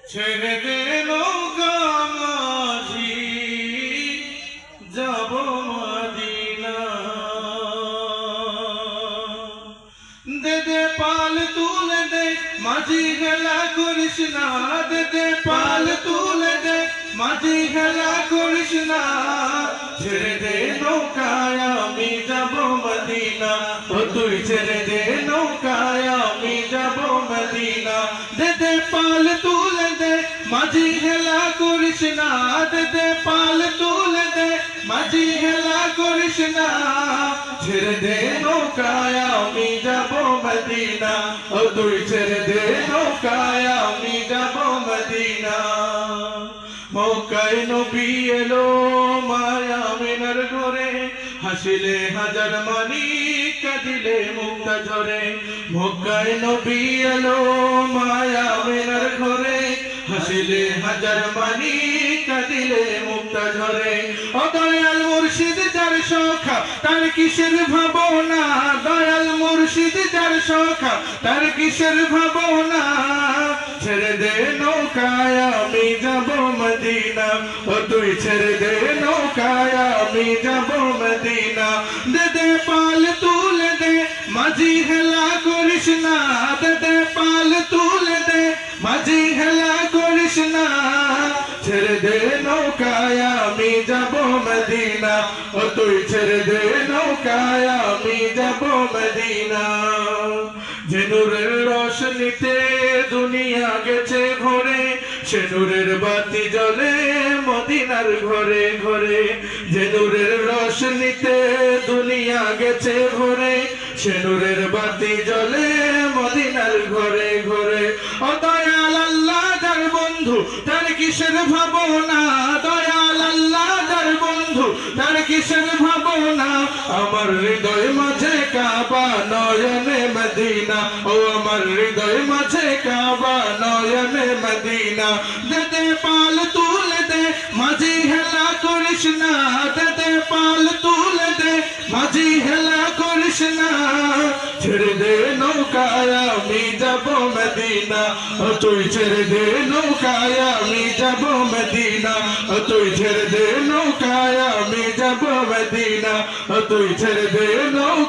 ছেড়ে দে নৌকা মাঝি যাব মদিনা দে দে পাল তুলে দে মাঝি খেলা করিস না দে দে পাল তুলে দে মাঝি খেলা করিস না ছেড়ে দে নৌকায় আমি যাব মদিনা ও তুই ছেড়ে দে নৌকায় আমি যাব মদিনা দে দে পাল তুলে দে মাঝি খেলা করিস না দে দে পাল তুলে দে মাঝি খেলা করিস না ছেড়ে দে নৌকায় আমি যাব মদিনা ও তুই ছেড়ে দে নৌকায় আমি যাব মদিনা মক্কায় নবী এলো মায়া মিনার ঘরে হাসিলে হাজার মানিক কাঁদিলে মুক্তা ঝরে মক্কায় নবী এলো মায়া মিনার ঘরে হাসিলে হাজার মানিক কাঁদিলে মুক্তা ঝরে ও দয়াল মুর্শিদ যার সখা তার কিসের ভাবনা দয়াল মুর্শিদ যার সখা তার কিসের ভাবনা ছেড়ে দে নৌকায় আমি যাব মদিনা ও তুই ছেড়ে দে নৌকায় আমি যাব মদিনা দে দে পাল তুলে দে মাঝি হেলা করিস না দে দে পাল তুলে দে মাঝি হেলা করিস না ছেড়ে দে নৌকায় আমি যাব মদিনা ও তুই ছেড়ে দে নৌকায় আমি যাব মদিনা যে নূরের রোশনীতে দুনিয়া গেছে ভরে সে নূরের বাতি জ্বলে মদিনার ঘরে ঘরে যে নূরের রোশনীতে দুনিয়া গেছে ভরে সে নূরের বাতি জ্বলে মদিনার ঘরে ঘরে ও দয়াল আল্লাহ যার বন্ধু তার কিসের ভাবনা দয়াল আল্লাহ যার বন্ধু তার কিসের ভাবনা আমার হৃদয় মাঝে কাবা নয়নে মদিনা ও আমার হৃদয় মাঝে কাবা নয়নে মদিনা দে দে পাল তুলে দে মাঝি হেলা করিস না দে দে পাল তুলে দে মাঝি হেলা করিস না ছেড়ে দে নৌকায় আমি যাব মদিনা ও তুই ছেড়ে দে নৌকায় আমি যাব মদিনা ও তুই ছেড়ে দে নৌকায় আমি যাব মদিনা ও তুই ছেড়ে দে নৌকা